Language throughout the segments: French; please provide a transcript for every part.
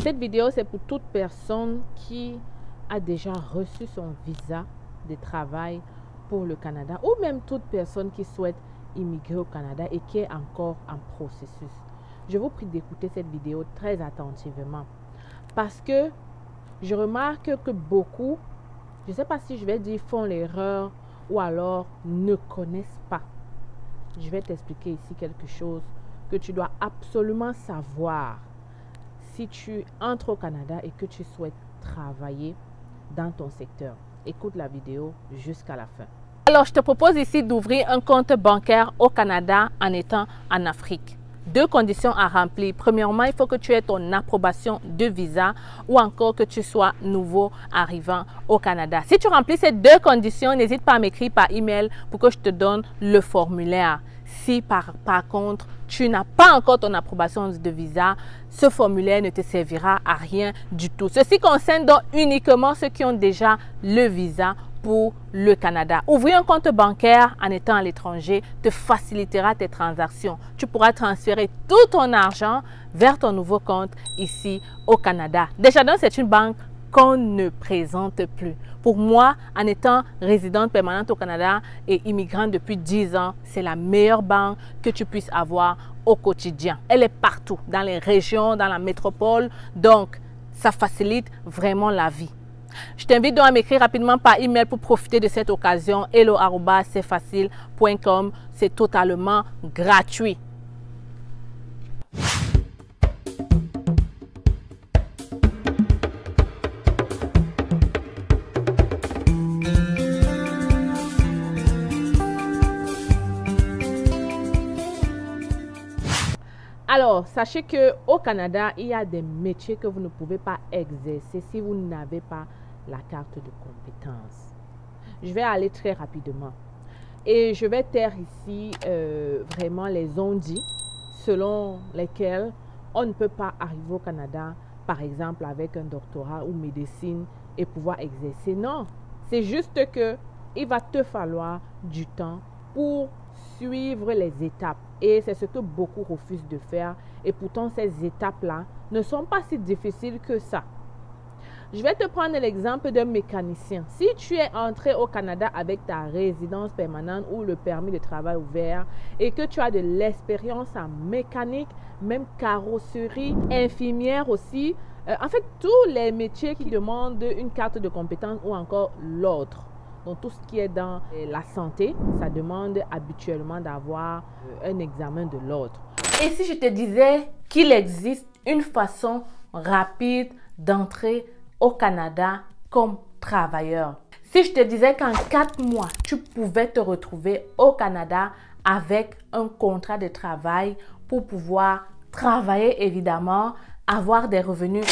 Cette vidéo, c'est pour toute personne qui a déjà reçu son visa de travail pour le Canada ou même toute personne qui souhaite immigrer au Canada et qui est encore en processus. Je vous prie d'écouter cette vidéo très attentivement parce que je remarque que beaucoup, je ne sais pas si je vais dire font l'erreur ou alors ne connaissent pas. Je vais t'expliquer ici quelque chose que tu dois absolument savoir si tu entres au Canada et que tu souhaites travailler dans ton secteur. Écoute la vidéo jusqu'à la fin. Alors, je te propose ici d'ouvrir un compte bancaire au Canada en étant en Afrique. Deux conditions à remplir. Premièrement, il faut que tu aies ton approbation de visa ou encore que tu sois nouveau arrivant au Canada. Si tu remplis ces deux conditions, n'hésite pas à m'écrire par email pour que je te donne le formulaire. Si par contre, tu n'as pas encore ton approbation de visa, ce formulaire ne te servira à rien du tout. Ceci concerne donc uniquement ceux qui ont déjà le visa pour le Canada. Ouvrir un compte bancaire en étant à l'étranger te facilitera tes transactions. Tu pourras transférer tout ton argent vers ton nouveau compte ici au Canada. Desjardins, c'est une banque qu'on ne présente plus. Pour moi, en étant résidente permanente au Canada et immigrante depuis 10 ans, c'est la meilleure banque que tu puisses avoir au quotidien. Elle est partout, dans les régions, dans la métropole, donc ça facilite vraiment la vie. Je t'invite donc à m'écrire rapidement par email pour profiter de cette occasion. hello@cfacile.com. C'est totalement gratuit. Alors, sachez qu'au Canada, il y a des métiers que vous ne pouvez pas exercer si vous n'avez pas la carte de compétence. Je vais aller très rapidement. Et je vais taire ici vraiment les on-dit selon lesquels on ne peut pas arriver au Canada, par exemple, avec un doctorat ou médecine et pouvoir exercer. Non, c'est juste qu'il va te falloir du temps pour suivre les étapes. Et c'est ce que beaucoup refusent de faire. Et pourtant, ces étapes-là ne sont pas si difficiles que ça. Je vais te prendre l'exemple d'un mécanicien. Si tu es entré au Canada avec ta résidence permanente ou le permis de travail ouvert et que tu as de l'expérience en mécanique, même carrosserie, infirmière aussi, en fait, tous les métiers qui demandent une carte de compétence ou encore l'autre. Donc, tout ce qui est dans la santé, ça demande habituellement d'avoir un examen de l'ordre. Et si je te disais qu'il existe une façon rapide d'entrer au Canada comme travailleur? Si je te disais qu'en 4 mois, tu pouvais te retrouver au Canada avec un contrat de travail pour pouvoir travailler évidemment, avoir des revenus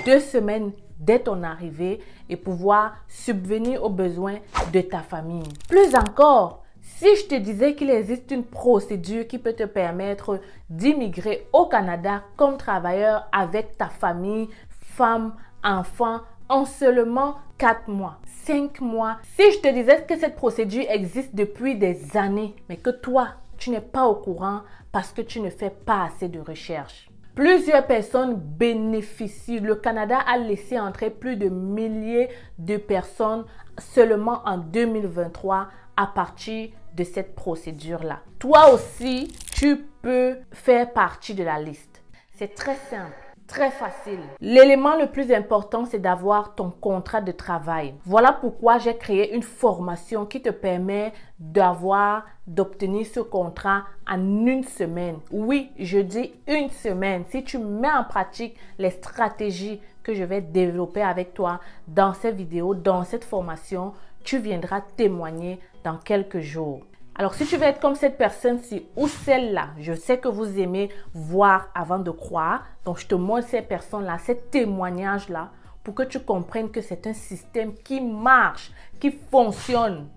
2 semaines dès ton arrivée et pouvoir subvenir aux besoins de ta famille. Plus encore, si je te disais qu'il existe une procédure qui peut te permettre d'immigrer au Canada comme travailleur avec ta famille, femme, enfant, en seulement 4 mois, 5 mois. Si je te disais que cette procédure existe depuis des années, mais que toi, tu n'es pas au courant parce que tu ne fais pas assez de recherche. Plusieurs personnes bénéficient. Le Canada a laissé entrer plus de milliers de personnes seulement en 2023 à partir de cette procédure-là. Toi aussi, tu peux faire partie de la liste. C'est très simple. Très facile. L'élément le plus important, c'est d'avoir ton contrat de travail. Voilà pourquoi j'ai créé une formation qui te permet d'obtenir ce contrat en 1 semaine. Oui, je dis 1 semaine. Si tu mets en pratique les stratégies que je vais développer avec toi dans cette vidéo, dans cette formation, tu viendras témoigner dans quelques jours. Alors, si tu veux être comme cette personne-ci ou celle-là, je sais que vous aimez voir avant de croire. Donc, je te montre ces personnes-là, ces témoignages-là, pour que tu comprennes que c'est un système qui marche, qui fonctionne.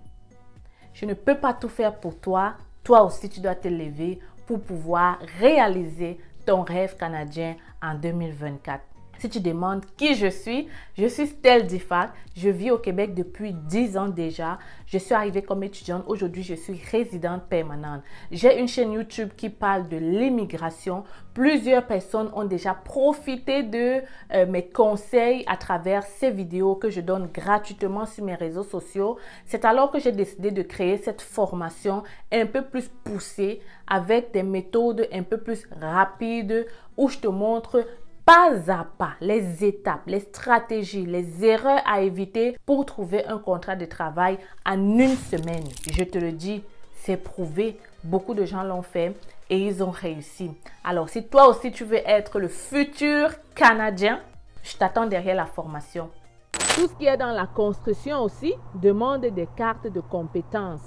Je ne peux pas tout faire pour toi. Toi aussi, tu dois te lever pour pouvoir réaliser ton rêve canadien en 2024. Si tu demandes qui je suis Stell Difac. Je vis au Québec depuis 10 ans déjà. Je suis arrivée comme étudiante. Aujourd'hui, je suis résidente permanente. J'ai une chaîne YouTube qui parle de l'immigration. Plusieurs personnes ont déjà profité de mes conseils à travers ces vidéos que je donne gratuitement sur mes réseaux sociaux. C'est alors que j'ai décidé de créer cette formation un peu plus poussée avec des méthodes un peu plus rapides où je te montre pas à pas les étapes, les stratégies, les erreurs à éviter pour trouver un contrat de travail en une semaine. Je te le dis, c'est prouvé. Beaucoup de gens l'ont fait et ils ont réussi. Alors, si toi aussi tu veux être le futur Canadien, je t'attends derrière la formation. Tout ce qui est dans la construction aussi demande des cartes de compétences.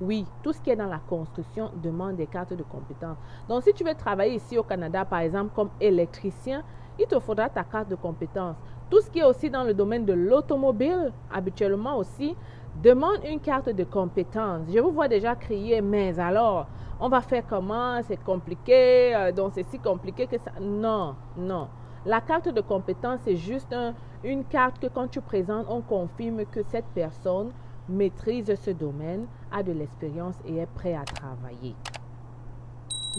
Oui, tout ce qui est dans la construction demande des cartes de compétences. Donc, si tu veux travailler ici au Canada, par exemple, comme électricien, il te faudra ta carte de compétences. Tout ce qui est aussi dans le domaine de l'automobile, habituellement aussi, demande une carte de compétences. Je vous vois déjà crier, mais alors, on va faire comment? C'est compliqué, donc c'est si compliqué que ça. Non, non. La carte de compétences, c'est juste une carte que quand tu présentes, on confirme que cette personne maîtrise ce domaine, a de l'expérience et est prêt à travailler.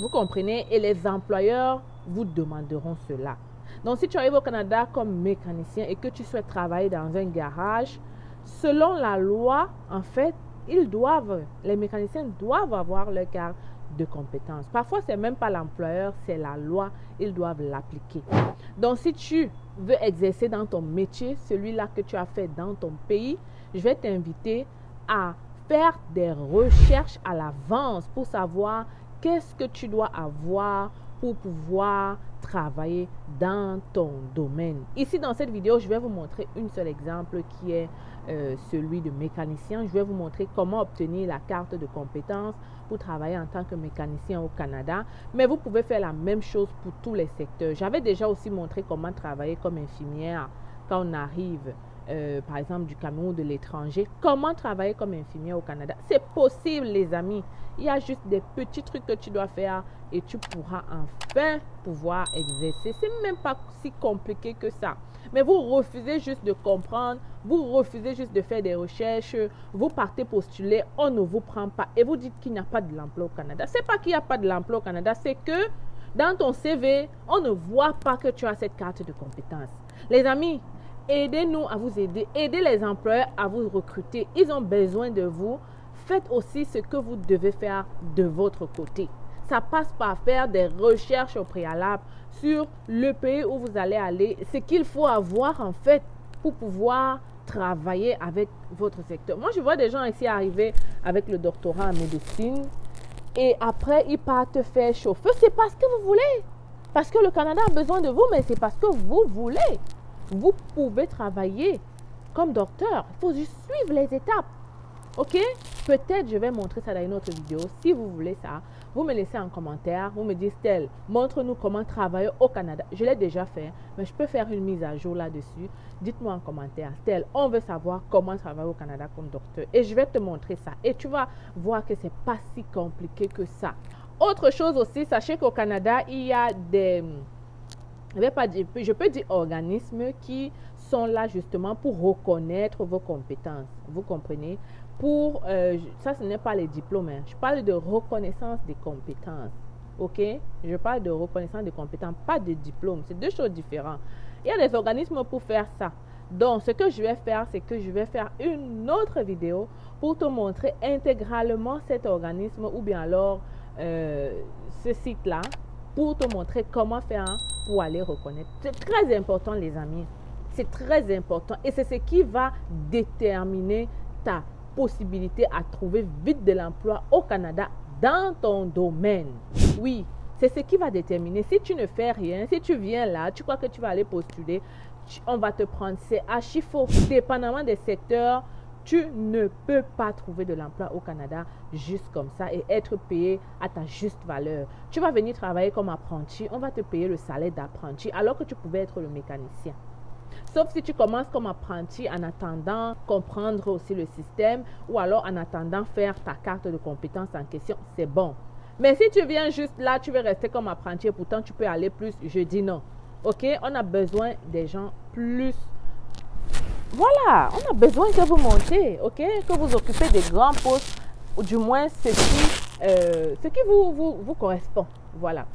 Vous comprenez? Et les employeurs vous demanderont cela. Donc, si tu arrives au Canada comme mécanicien et que tu souhaites travailler dans un garage, selon la loi, en fait, les mécaniciens doivent avoir leur carte de compétences. Parfois, ce n'est même pas l'employeur, c'est la loi, ils doivent l'appliquer. Donc, si tu veux exercer dans ton métier, celui-là que tu as fait dans ton pays, je vais t'inviter à faire des recherches à l'avance pour savoir qu'est-ce que tu dois avoir pour pouvoir travailler dans ton domaine. Ici, dans cette vidéo, je vais vous montrer un seul exemple qui est celui de mécanicien. Je vais vous montrer comment obtenir la carte de compétences pour travailler en tant que mécanicien au Canada. Mais vous pouvez faire la même chose pour tous les secteurs. J'avais déjà aussi montré comment travailler comme infirmière quand on arrive par exemple du Cameroun ou de l'étranger. Comment travailler comme infirmière au Canada? C'est possible, les amis. Il y a juste des petits trucs que tu dois faire et tu pourras enfin pouvoir exercer. C'est même pas si compliqué que ça. Mais vous refusez juste de comprendre, vous refusez juste de faire des recherches, vous partez postuler, on ne vous prend pas et vous dites qu'il n'y a pas de l'emploi au Canada. C'est pas qu'il n'y a pas de l'emploi au Canada, c'est que dans ton CV, on ne voit pas que tu as cette carte de compétence. Les amis, aidez-nous à vous aider. Aidez les employeurs à vous recruter. Ils ont besoin de vous. Faites aussi ce que vous devez faire de votre côté. Ça passe par faire des recherches au préalable sur le pays où vous allez aller. Ce qu'il faut avoir en fait pour pouvoir travailler avec votre secteur. Moi, je vois des gens ici arriver avec le doctorat en médecine et après, ils partent faire chauffeur. C'est parce que vous voulez. Parce que le Canada a besoin de vous, mais c'est parce que vous voulez. Vous pouvez travailler comme docteur. Il faut juste suivre les étapes. Ok? Peut-être je vais montrer ça dans une autre vidéo. Si vous voulez ça, vous me laissez en commentaire. Vous me dites, Stell, montre-nous comment travailler au Canada. Je l'ai déjà fait, mais je peux faire une mise à jour là-dessus. Dites-moi en commentaire, Stell, on veut savoir comment travailler au Canada comme docteur. Et je vais te montrer ça. Et tu vas voir que ce n'est pas si compliqué que ça. Autre chose aussi, sachez qu'au Canada, il y a des... je peux dire organismes qui sont là justement pour reconnaître vos compétences. Vous comprenez? Ça, ce n'est pas les diplômes. Hein. Je parle de reconnaissance des compétences. Ok? Je parle de reconnaissance des compétences, pas de diplôme. C'est deux choses différentes. Il y a des organismes pour faire ça. Donc, ce que je vais faire, c'est que je vais faire une autre vidéo pour te montrer intégralement cet organisme ou bien alors ce site-là pour te montrer comment faire pour aller reconnaître. C'est très important, les amis. C'est très important. Et c'est ce qui va déterminer ta possibilité à trouver vite de l'emploi au Canada dans ton domaine. Oui, c'est ce qui va déterminer. Si tu ne fais rien, si tu viens là, tu crois que tu vas aller postuler, on va te prendre. C'est archi faux. Dépendamment des secteurs, tu ne peux pas trouver de l'emploi au Canada juste comme ça et être payé à ta juste valeur. Tu vas venir travailler comme apprenti, on va te payer le salaire d'apprenti alors que tu pouvais être le mécanicien. Sauf si tu commences comme apprenti en attendant comprendre aussi le système ou alors en attendant faire ta carte de compétences en question, c'est bon. Mais si tu viens juste là, tu veux rester comme apprenti et pourtant tu peux aller plus, je dis non. OK? On a besoin des gens plus... Voilà, on a besoin que vous montez, OK? Que vous occupez des grands postes, ou du moins ce qui vous correspond. Voilà.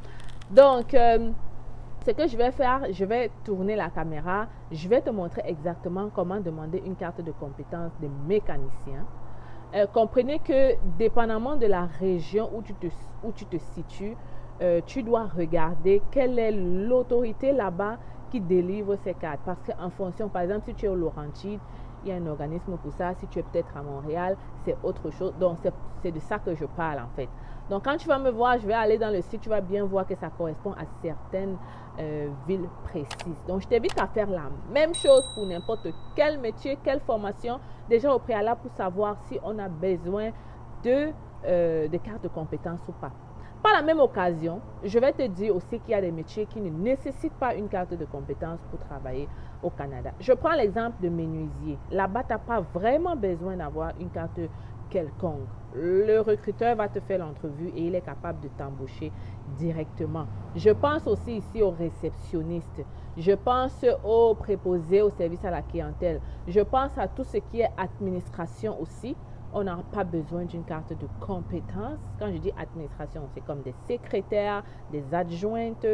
Donc, ce que je vais faire, je vais tourner la caméra. Je vais te montrer exactement comment demander une carte de compétence de mécanicien. Comprenez que dépendamment de la région où tu te situes, tu dois regarder quelle est l'autorité là-bas qui délivre ces cartes. Parce qu'en fonction, par exemple, si tu es au Laurentide, il y a un organisme pour ça. Si tu es peut-être à Montréal, c'est autre chose. Donc, c'est de ça que je parle en fait. Donc, quand tu vas me voir, je vais aller dans le site, tu vas bien voir que ça correspond à certaines villes précises. Donc, je t'invite à faire la même chose pour n'importe quel métier, quelle formation, déjà au préalable pour savoir si on a besoin de cartes de compétences ou pas. Par la même occasion, je vais te dire aussi qu'il y a des métiers qui ne nécessitent pas une carte de compétences pour travailler au Canada. Je prends l'exemple de menuisier. Là-bas, tu n'as pas vraiment besoin d'avoir une carte quelconque. Le recruteur va te faire l'entrevue et il est capable de t'embaucher directement. Je pense aussi ici aux réceptionnistes. Je pense aux préposés au service à la clientèle. Je pense à tout ce qui est administration aussi. On n'a pas besoin d'une carte de compétence. Quand je dis administration, c'est comme des secrétaires, des adjointes,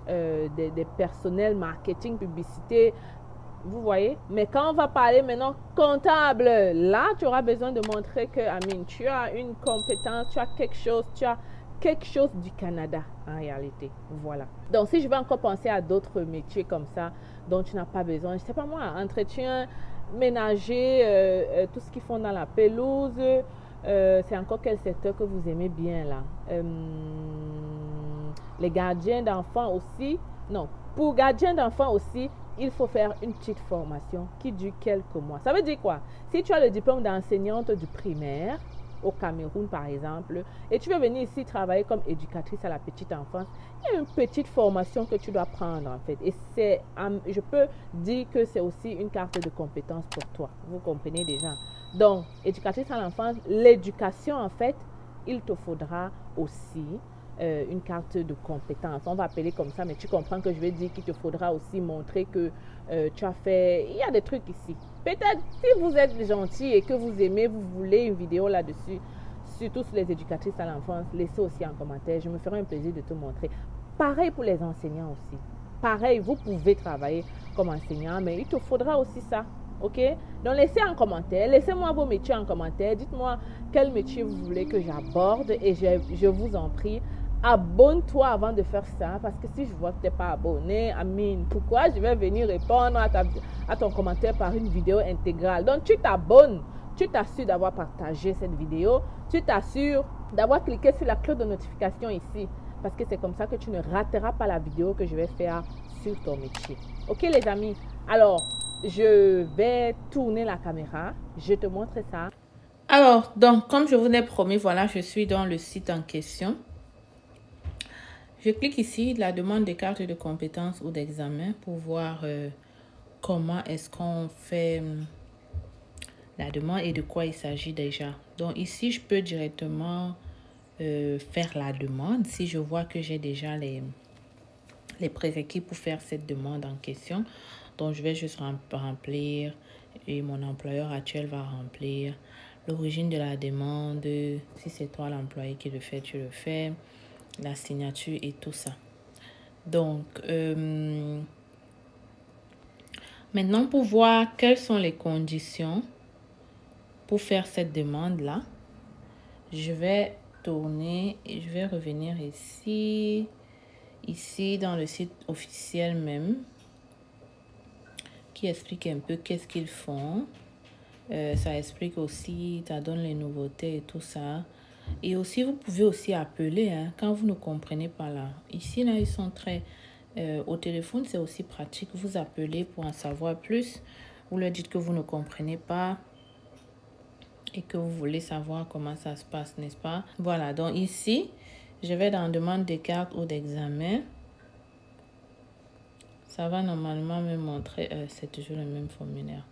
des personnels marketing, publicité. Vous voyez? Mais quand on va parler maintenant comptable, là, tu auras besoin de montrer que, Amine, tu as une compétence, tu as quelque chose du Canada en réalité. Voilà. Donc, si je vais encore penser à d'autres métiers comme ça, dont tu n'as pas besoin, je ne sais pas moi, entretien, ménager, tout ce qu'ils font dans la pelouse, c'est encore quel secteur que vous aimez bien là? Les gardiens d'enfants aussi. Non, pour gardiens d'enfants aussi, il faut faire une petite formation qui dure quelques mois. Ça veut dire quoi? Si tu as le diplôme d'enseignante du primaire, au Cameroun par exemple, et tu veux venir ici travailler comme éducatrice à la petite enfance, il y a une petite formation que tu dois prendre en fait. Et je peux dire que c'est aussi une carte de compétence pour toi. Vous comprenez déjà. Donc, éducatrice à l'enfance, l'éducation en fait, il te faudra aussi une carte de compétence. On va appeler comme ça, mais tu comprends que je vais dire qu'il te faudra aussi montrer que tu as fait... Il y a des trucs ici. Peut-être si vous êtes gentil et que vous aimez, vous voulez une vidéo là-dessus, surtout sur les éducatrices à l'enfance, laissez aussi en commentaire. Je me ferai un plaisir de te montrer. Pareil pour les enseignants aussi. Pareil, vous pouvez travailler comme enseignant, mais il te faudra aussi ça. OK? Donc, laissez en commentaire. Laissez-moi vos métiers en commentaire. Dites-moi quel métier vous voulez que j'aborde et je vous en prie, abonne-toi avant de faire ça parce que si je vois que tu n'es pas abonné, Amine, pourquoi je vais venir répondre à ton commentaire par une vidéo intégrale? Donc, tu t'abonnes, tu t'assures d'avoir partagé cette vidéo, tu t'assures d'avoir cliqué sur la cloche de notification ici parce que c'est comme ça que tu ne rateras pas la vidéo que je vais faire sur ton métier. OK les amis? Alors, je vais tourner la caméra, je te montre ça. Alors, donc, comme je vous l'ai promis, voilà, je suis dans le site en question. Je clique ici, la demande des cartes de compétences ou d'examen pour voir comment est-ce qu'on fait la demande et de quoi il s'agit déjà. Donc ici, je peux directement faire la demande si je vois que j'ai déjà les prérequis pour faire cette demande en question. Donc je vais juste remplir et mon employeur actuel va remplir l'origine de la demande. Si c'est toi l'employé qui le fait, tu le fais. La signature et tout ça. Donc, maintenant pour voir quelles sont les conditions pour faire cette demande-là, je vais tourner et je vais revenir ici dans le site officiel même, qui explique un peu qu'est-ce qu'ils font. Ça explique aussi, ça donne les nouveautés et tout ça. Et aussi, vous pouvez aussi appeler quand vous ne comprenez pas là. Ici, là, ils sont très... au téléphone, c'est aussi pratique. Vous appelez pour en savoir plus. Vous leur dites que vous ne comprenez pas et que vous voulez savoir comment ça se passe, n'est-ce pas? Voilà, donc ici, je vais dans demande des cartes ou d'examen. Ça va normalement me montrer... c'est toujours le même formulaire.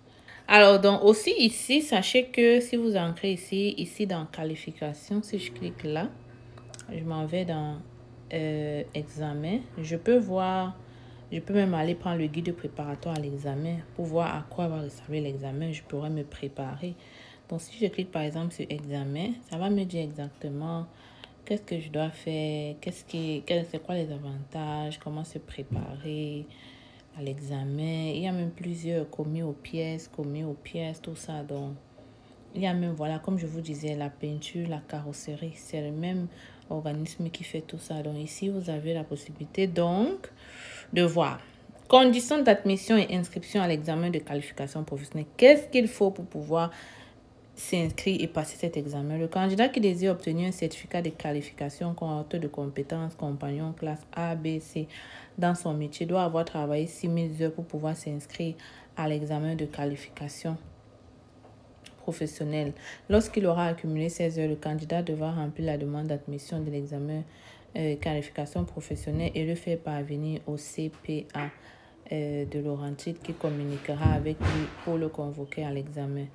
Alors, donc aussi ici, sachez que si vous entrez ici dans qualification, si je clique là, je m'en vais dans examen. Je peux voir Je peux même aller prendre le guide préparatoire à l'examen pour voir à quoi va ressembler l'examen. Je pourrais me préparer. Donc, si je clique par exemple sur examen, ça va me dire exactement qu'est-ce que je dois faire, c'est quoi les avantages, comment se préparer à l'examen. Il y a même plusieurs commis aux pièces, tout ça. Donc, il y a même, voilà, comme je vous disais, la peinture, la carrosserie. C'est le même organisme qui fait tout ça. Donc, ici, vous avez la possibilité, donc, de voir. Conditions d'admission et inscription à l'examen de qualification professionnelle. Qu'est-ce qu'il faut pour pouvoir s'inscrire et passer cet examen? Le candidat qui désire obtenir un certificat de qualification cohorte de compétences compagnon classe A, B, C dans son métier doit avoir travaillé 6000 heures pour pouvoir s'inscrire à l'examen de qualification professionnelle. Lorsqu'il aura accumulé 16 heures, le candidat devra remplir la demande d'admission de l'examen qualification professionnelle et le faire parvenir au CPA de Laurentide qui communiquera avec lui pour le convoquer à l'examen.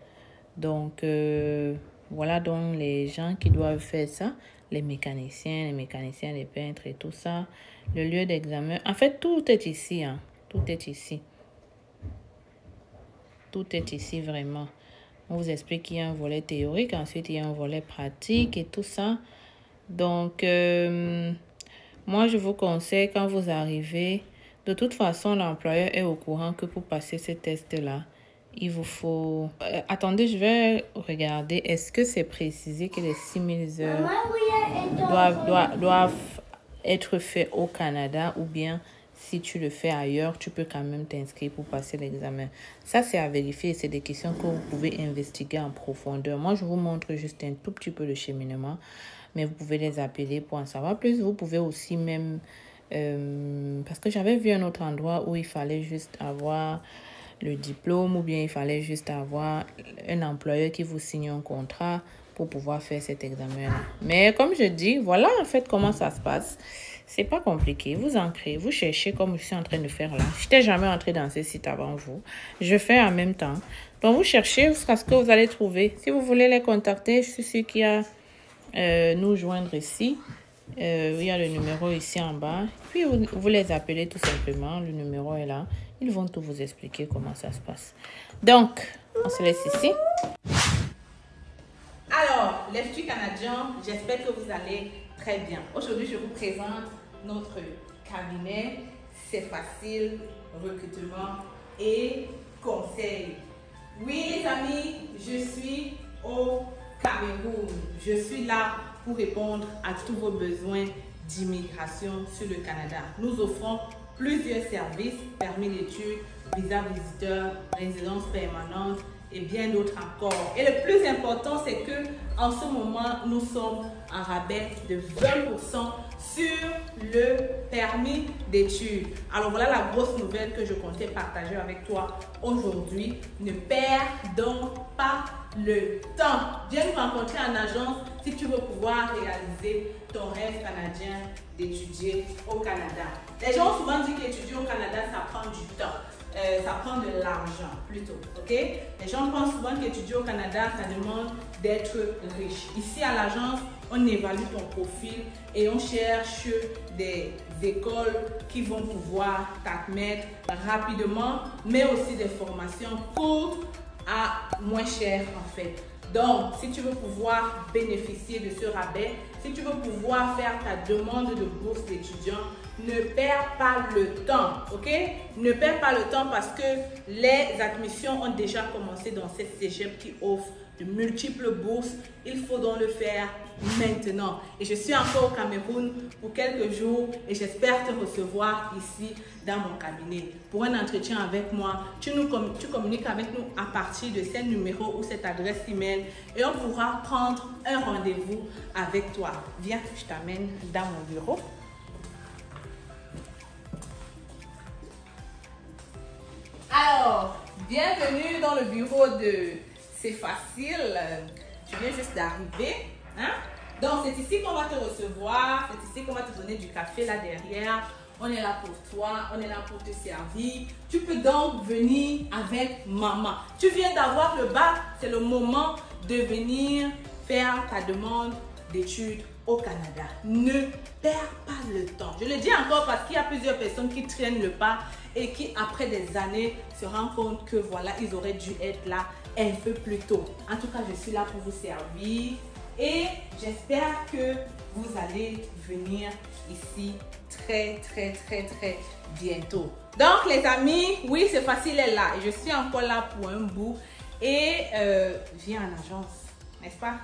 Donc, voilà donc les gens qui doivent faire ça, les mécaniciens, les peintres et tout ça. Le lieu d'examen, en fait, tout est ici, hein. Tout est ici. Tout est ici vraiment. On vous explique qu'il y a un volet théorique, ensuite il y a un volet pratique et tout ça. Donc, moi je vous conseille quand vous arrivez, de toute façon l'employeur est au courant que pour passer ce test-là, il vous faut... attendez, je vais regarder. Est-ce que c'est précisé que les 6000 heures doivent être faits au Canada ou bien si tu le fais ailleurs, tu peux quand même t'inscrire pour passer l'examen. Ça, c'est à vérifier. C'est des questions que vous pouvez investiguer en profondeur. Moi, je vous montre juste un tout petit peu le cheminement, mais vous pouvez les appeler pour en savoir plus. Vous pouvez aussi même... parce que j'avais vu un autre endroit où il fallait juste avoir le diplôme ou bien il fallait juste avoir un employeur qui vous signe un contrat pour pouvoir faire cet examen-là. Mais comme je dis, voilà en fait comment ça se passe. C'est pas compliqué. Vous entrez, vous cherchez comme je suis en train de faire là. Je n'étais jamais entré dans ce site avant vous. Je fais en même temps. Donc vous cherchez jusqu'à ce que vous allez trouver. Si vous voulez les contacter, je suis sûre qu'il y a nous joindre ici. Il y a le numéro ici en bas. Puis vous les appelez tout simplement. Le numéro est là. Ils vont tout vous expliquer comment ça se passe. Donc, on se laisse ici. Alors, l'Institut canadien, j'espère que vous allez très bien. Aujourd'hui, je vous présente notre cabinet. C'est facile, recrutement et conseil. Oui, les amis, je suis au Cameroun. Je suis là pour répondre à tous vos besoins d'immigration sur le Canada. Nous offrons plusieurs services, permis d'études, visa visiteur, résidence permanente et bien d'autres encore. Et le plus important, c'est que en ce moment, nous sommes en rabais de 20% sur le permis d'études. Alors voilà la grosse nouvelle que je comptais partager avec toi aujourd'hui. Ne perds donc pas le temps. Viens nous rencontrer en agence si tu veux pouvoir réaliser ton rêve canadien d'étudier au Canada. Les gens ont souvent dit qu'étudier au Canada, ça prend du temps. Ça prend de l'argent plutôt, ok? Les gens pensent souvent qu'étudier au Canada, ça demande d'être riche. Ici à l'agence, on évalue ton profil et on cherche des écoles qui vont pouvoir t'admettre rapidement, mais aussi des formations courtes à moins cher en fait. Donc, si tu veux pouvoir bénéficier de ce rabais, si tu veux pouvoir faire ta demande de bourse d'étudiant, ne perds pas le temps, ok? Ne perds pas le temps parce que les admissions ont déjà commencé dans cette cégep qui offre de multiples bourses. Il faut donc le faire maintenant. Et je suis encore au Cameroun pour quelques jours et j'espère te recevoir ici dans mon cabinet. Pour un entretien avec moi, tu communiques avec nous à partir de ce numéro ou cette adresse email et on pourra prendre un rendez-vous avec toi. Viens, je t'amène dans mon bureau. Alors, bienvenue dans le bureau de C'est facile. Tu viens juste d'arriver. Hein? Donc, c'est ici qu'on va te recevoir. C'est ici qu'on va te donner du café là derrière. On est là pour toi. On est là pour te servir. Tu peux donc venir avec maman. Tu viens d'avoir le bac. C'est le moment de venir faire ta demande d'études au Canada. Ne perds pas le temps. Je le dis encore parce qu'il y a plusieurs personnes qui traînent le pas et qui, après des années, se rendent compte que voilà, ils auraient dû être là un peu plus tôt. En tout cas, je suis là pour vous servir et j'espère que vous allez venir ici très bientôt. Donc les amis, oui, c'est facile, elle est là. Je suis encore là pour un bout et viens en agence, n'est-ce pas?